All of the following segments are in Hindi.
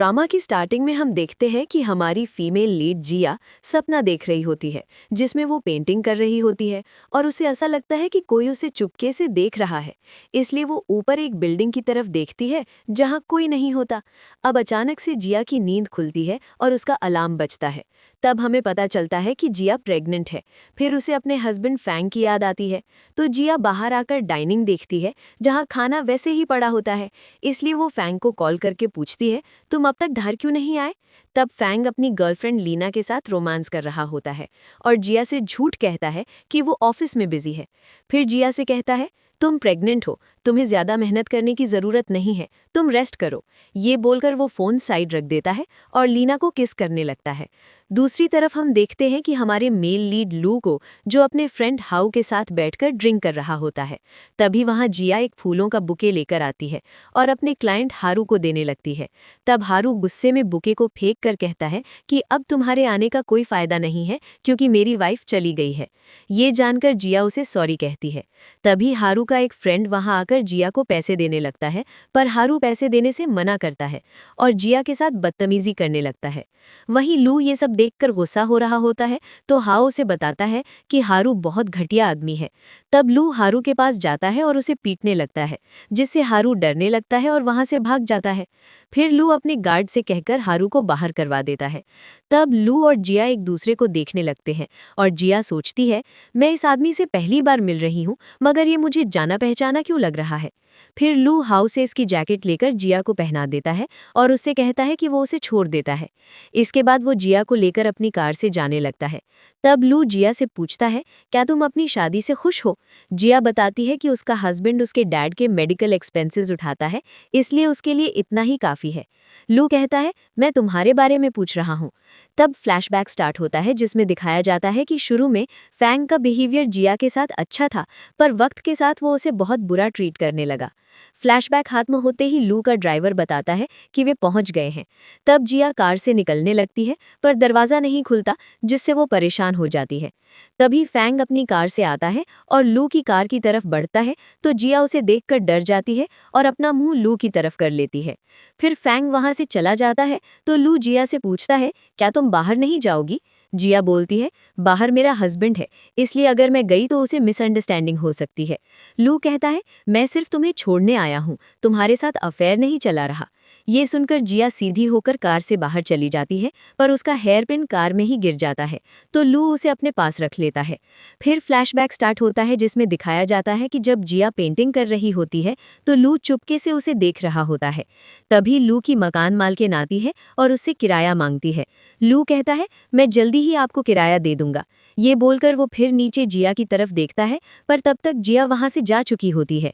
ड्रामा की स्टार्टिंग में हम देखते हैं कि हमारी फीमेल लीड जिया सपना देख रही होती है जिसमें वो पेंटिंग कर रही होती है और उसे ऐसा लगता है कि कोई उसे चुपके से देख रहा है। इसलिए वो ऊपर एक बिल्डिंग की तरफ देखती है जहां कोई नहीं होता। अब अचानक से जिया की नींद खुलती है और उसका अलार्म बजता है। तब हमें पता चलता है कि जिया प्रेग्नेंट है। फिर उसे अपने हस्बैंड फैंग की याद आती है तो जिया बाहर आकर डाइनिंग देखती है जहाँ खाना वैसे ही पड़ा होता है। इसलिए वो फैंग को कॉल करके पूछती है, तुम अब तक घर क्यों नहीं आए? तब फैंग अपनी गर्लफ्रेंड लीना के साथ रोमांस कर रहा होता है और जिया से झूठ कहता है कि वो ऑफिस में बिजी है। फिर जिया से कहता है, तुम प्रेग्नेंट हो, तुम्हें ज्यादा मेहनत करने की जरूरत नहीं है, तुम रेस्ट करो। ये बोलकर वो फोन साइड रख देता है और लीना को किस करने लगता है। दूसरी तरफ हम देखते हैं कि हमारे मेल लीड लू को, जो अपने फ्रेंड हाउ के साथ बैठकर ड्रिंक कर रहा होता है, तभी वहां जिया एक फूलों का बुके लेकर आती है और अपने क्लाइंट हारू को देने लगती है। तब हारू गुस्से में बुके को फेंक कर कहता है कि अब तुम्हारे आने का कोई फायदा नहीं है क्योंकि मेरी वाइफ चली गई है। ये जानकर जिया उसे सॉरी कहती है। तभी हारू का एक फ्रेंड वहां आकर जिया को पैसे देने लगता है, पर हारू पैसे देने से मना करता है और जिया के साथ बदतमीजी करने लगता है। वहीं लू ये सब देखकर गुस्सा हो रहा होता है तो हाओ उसे बताता है कि हारू बहुत घटिया आदमी है। तब लू हारू के पास जाता है और उसे पीटने लगता है, जिससे हारू डरने लगता है और वहां से भाग जाता है। फिर लू अपने गार्ड से कहकर हारू को बाहर करवा देता है। तब लू और जिया एक दूसरे को देखने लगते हैं और जिया सोचती है, मैं इस आदमी से पहली बार मिल रही हूँ, मगर ये मुझे जाना पहचाना क्यों लग रहा है। फिर लू हाउ से इसकी जैकेट लेकर जिया को पहना देता है और उससे कहता है कि वो उसे छोड़ देता है। इसके बाद वो जिया को लेकर अपनी कार से जाने लगता है। तब लू जिया से पूछता है, क्या तुम अपनी शादी से खुश हो? जिया बताती है कि उसका हस्बैंड उसके डैड के मेडिकल एक्सपेंसेस उठाता है, इसलिए उसके लिए इतना ही काफ़ी है। लू कहता है, मैं तुम्हारे बारे में पूछ रहा हूँ। तब फ्लैशबैक स्टार्ट होता है जिसमें दिखाया जाता है कि शुरू में फैंग का बिहेवियर जिया के साथ अच्छा था, पर वक्त के साथ वो उसे बहुत बुरा ट्रीट करने लगा। फ्लैशबैक खत्म होते ही लू का ड्राइवर बताता है कि वे पहुंच गए हैं। तब जिया कार से निकलने लगती है, पर दरवाज़ा नहीं खुलता, जिससे वो परेशान हो जाती है। तभी फैंग अपनी कार से आता है और लू की कार की तरफ बढ़ता है तो जिया उसे देखकर डर जाती है और अपना मुंह लू की तरफ कर लेती है। फिर फैंग वहां से चला जाता है तो लू जिया से पूछता है, क्या तुम बाहर नहीं जाओगी? जिया बोलती है, बाहर मेरा हस्बैंड है, इसलिए अगर मैं गई तो उसे मिसअंडरस्टैंडिंग हो सकती है। लू कहता है, मैं सिर्फ तुम्हें छोड़ने आया हूँ, तुम्हारे साथ अफेयर नहीं चला रहा। ये सुनकर जिया सीधी होकर कार से बाहर चली जाती है, पर उसका हेयर पिन कार में ही गिर जाता है तो लू उसे अपने पास रख लेता है। फिर फ्लैशबैक स्टार्ट होता है जिसमें दिखाया जाता है कि जब जिया पेंटिंग कर रही होती है तो लू चुपके से उसे देख रहा होता है। तभी लू की मकान मालकिन आती है और उससे किराया मांगती है। लू कहता है, मैं जल्दी ही आपको किराया दे दूंगा। ये बोलकर वो फिर नीचे जिया की तरफ देखता है, पर तब तक जिया वहां से जा चुकी होती है।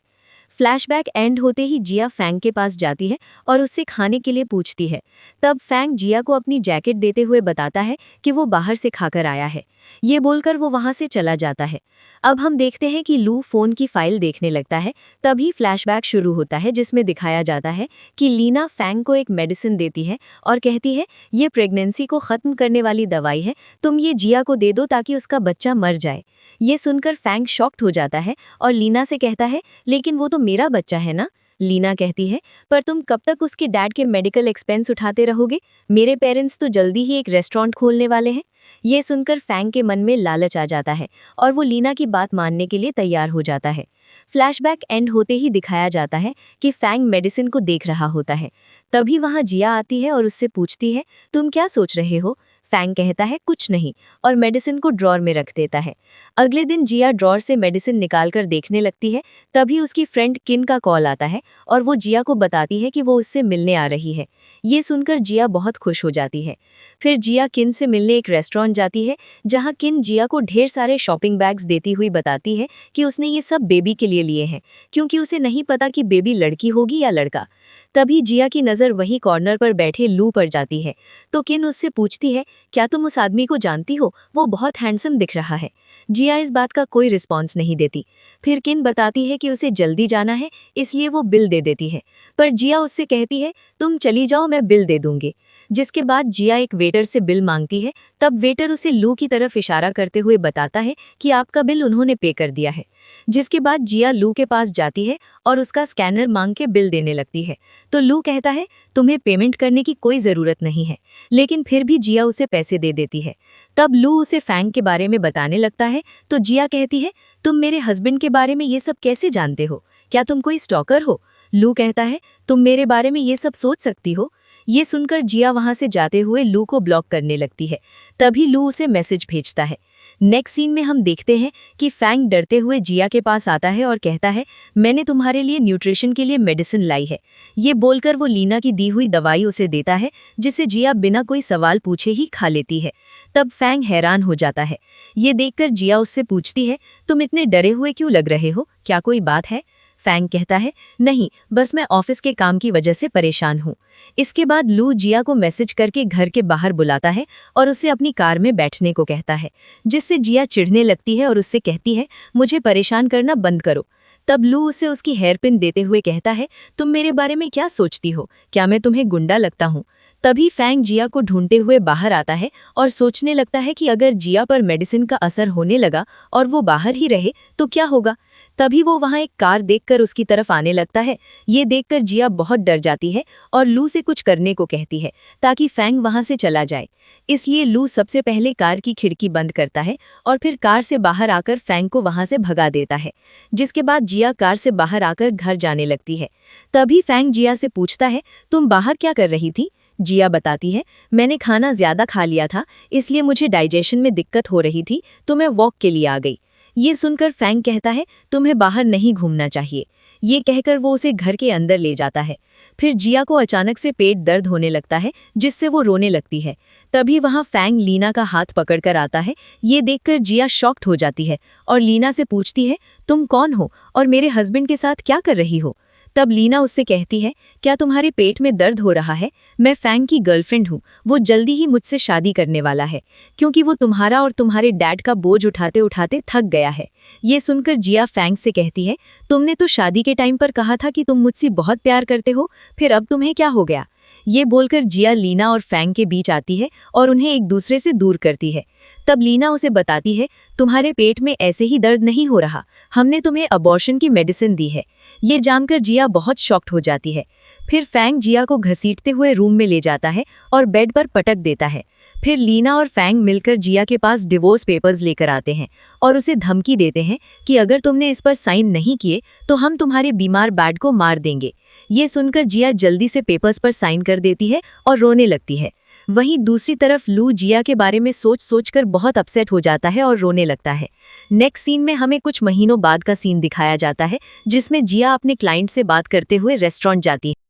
फ्लैशबैक एंड होते ही जिया फैंग के पास जाती है और उससे खाने के लिए पूछती है। तब फैंग जिया को अपनी जैकेट देते हुए बताता है कि वो बाहर से खाकर आया है। ये बोलकर वो वहां से चला जाता है। अब हम देखते हैं कि लू फोन की फाइल देखने लगता है। तभी फ्लैशबैक शुरू होता है जिसमें दिखाया जाता है कि लीना फैंग को एक मेडिसिन देती है और कहती है, ये प्रेगनेंसी को खत्म करने वाली दवाई है, तुम ये जिया को दे दो ताकि उसका बच्चा मर जाए। ये सुनकर फैंग शॉक्ड हो जाता है और लीना से कहता है, लेकिन वो तो मेरा बच्चा है ना। लीना कहती है, पर तुम कब तक उसके डैड के मेडिकल एक्सपेंस उठाते रहोगे? मेरे पेरेंट्स तो जल्दी ही एक रेस्टोरेंट खोलने वाले हैं। ये सुनकर फैंग के मन में लालच आ जाता है और वो लीना की बात मानने के लिए तैयार हो जाता है। फ्लैशबैक एंड होते ही दिखाया जाता है कि फैंग मेडिसिन को देख रहा होता है। तभी वहां जिया आती है और उससे पूछती है, तुम क्या सोच रहे हो? फैंग कहता है, कुछ नहीं, और मेडिसिन को ड्रॉर में रख देता है। अगले दिन जिया ड्रॉर से मेडिसिन निकालकर देखने लगती है। तभी उसकी फ्रेंड किन का कॉल आता है और वो जिया को बताती है कि वो उससे मिलने आ रही है। ये सुनकर जिया बहुत खुश हो जाती है। फिर जिया किन से मिलने एक रेस्टोरेंट जाती है, जहां किन जिया को ढेर सारे शॉपिंग बैग्स देती हुई बताती है कि उसने ये सब बेबी के लिए लिए हैं, क्योंकि उसे नहीं पता कि बेबी लड़की होगी या लड़का। तभी जिया की नज़र वहीं कॉर्नर पर बैठे लू पर जाती है तो किन उससे पूछती है, क्या तुम उस आदमी को जानती हो? वो बहुत हैंडसम दिख रहा है। जिया इस बात का कोई रिस्पॉन्स नहीं देती। फिर किन बताती है कि उसे जल्दी जाना है, इसलिए वो बिल दे देती है, पर जिया उससे कहती है, तुम चली जाओ, मैं बिल दे दूंगी। जिसके बाद जिया एक वेटर से बिल मांगती है। तब वेटर उसे लू की तरफ इशारा करते हुए बताता है कि आपका बिल उन्होंने पे कर दिया है। जिसके बाद जिया लू के पास जाती है और उसका स्कैनर मांग के बिल देने लगती है। तो लू कहता है तुम्हें पेमेंट करने की कोई ज़रूरत नहीं है, लेकिन फिर भी जिया उसे पैसे दे देती है। तब लू उसे फैंग के बारे में बताने लगता है तो जिया कहती है तुम मेरे हस्बैंड के बारे में ये सब कैसे जानते हो? क्या तुम कोई स्टॉकर हो? लू कहता है तुम मेरे बारे में ये सब सोच सकती हो? ये सुनकर जिया वहां से जाते हुए लू को ब्लॉक करने लगती है। तभी लू उसे मैसेज भेजता है। नेक्स्ट सीन में हम देखते हैं कि फैंग डरते हुए जिया के पास आता है और कहता है मैंने तुम्हारे लिए न्यूट्रिशन के लिए मेडिसिन लाई है। ये बोलकर वो लीना की दी हुई दवाई उसे देता है, जिसे जिया बिना कोई सवाल पूछे ही खा लेती है। तब फैंग हैरान हो जाता है। ये देखकर जिया उससे पूछती है तुम इतने डरे हुए क्यों लग रहे हो, क्या कोई बात है? फैंग कहता है नहीं, बस मैं ऑफिस के काम की वजह से परेशान हूँ। इसके बाद लू जिया को मैसेज करके घर के बाहर बुलाता है और उसे अपनी कार में बैठने को कहता है, जिससे जिया चिढ़ने लगती है और उससे कहती है मुझे परेशान करना बंद करो। तब लू उसे उसकी हेयरपिन देते हुए कहता है तुम मेरे बारे में क्या सोचती हो, क्या मैं तुम्हें गुंडा लगता हूँ? तभी फैंग जिया को ढूंढते हुए बाहर आता है और सोचने लगता है कि अगर जिया पर मेडिसिन का असर होने लगा और वो बाहर ही रहे तो क्या होगा। तभी वो वहां एक कार देखकर उसकी तरफ आने लगता है। ये देखकर जिया बहुत डर जाती है और लू से कुछ करने को कहती है ताकि फैंग वहां से चला जाए। इसलिए लू सबसे पहले कार की खिड़की बंद करता है और फिर कार से बाहर आकर फैंग को वहां से भगा देता है। जिसके बाद जिया कार से बाहर आकर घर जाने लगती है। तभी फैंग जिया से पूछता है तुम बाहर क्या कर रही थी? जिया बताती है मैंने खाना ज्यादा खा लिया था, इसलिए मुझे डाइजेशन में दिक्कत हो रही थी, तो मैं वॉक के लिए आ गई। ये सुनकर फैंग कहता है तुम्हें बाहर नहीं घूमना चाहिए। ये कहकर वो उसे घर के अंदर ले जाता है। फिर जिया को अचानक से पेट दर्द होने लगता है, जिससे वो रोने लगती है। तभी वहां फैंग लीना का हाथ पकड़कर आता है। ये देखकर जिया शॉक्ड हो जाती है और लीना से पूछती है तुम कौन हो और मेरे हस्बैंड के साथ क्या कर रही हो? तब लीना उससे कहती है क्या तुम्हारे पेट में दर्द हो रहा है? मैं फैंग की गर्लफ्रेंड हूँ, वो जल्दी ही मुझसे शादी करने वाला है, क्योंकि वो तुम्हारा और तुम्हारे डैड का बोझ उठाते उठाते थक गया है। ये सुनकर जिया फैंग से कहती है तुमने तो शादी के टाइम पर कहा था कि तुम मुझसे बहुत प्यार करते हो, फिर अब तुम्हें क्या हो गया? ये बोलकर जिया लीना और फैंग के बीच आती है और उन्हें एक दूसरे से दूर करती है। तब लीना उसे बताती है तुम्हारे पेट में ऐसे ही दर्द नहीं हो रहा, हमने तुम्हें अबॉर्शन की मेडिसिन दी है। ये जानकर जिया बहुत शॉक्ड हो जाती है। फिर फैंग जिया को घसीटते हुए रूम में ले जाता है और बेड पर पटक देता है। फिर लीना और फैंग मिलकर जिया के पास डिवोर्स पेपर्स लेकर आते हैं और उसे धमकी देते हैं कि अगर तुमने इस पर साइन नहीं किए तो हम तुम्हारे बीमार डैड को मार देंगे। ये सुनकर जिया जल्दी से पेपर्स पर साइन कर देती है और रोने लगती है। वहीं दूसरी तरफ लू जिया के बारे में सोच सोचकर बहुत अपसेट हो जाता है और रोने लगता है। नेक्स्ट सीन में हमें कुछ महीनों बाद का सीन दिखाया जाता है, जिसमें जिया अपने क्लाइंट से बात करते हुए रेस्टोरेंट जाती है।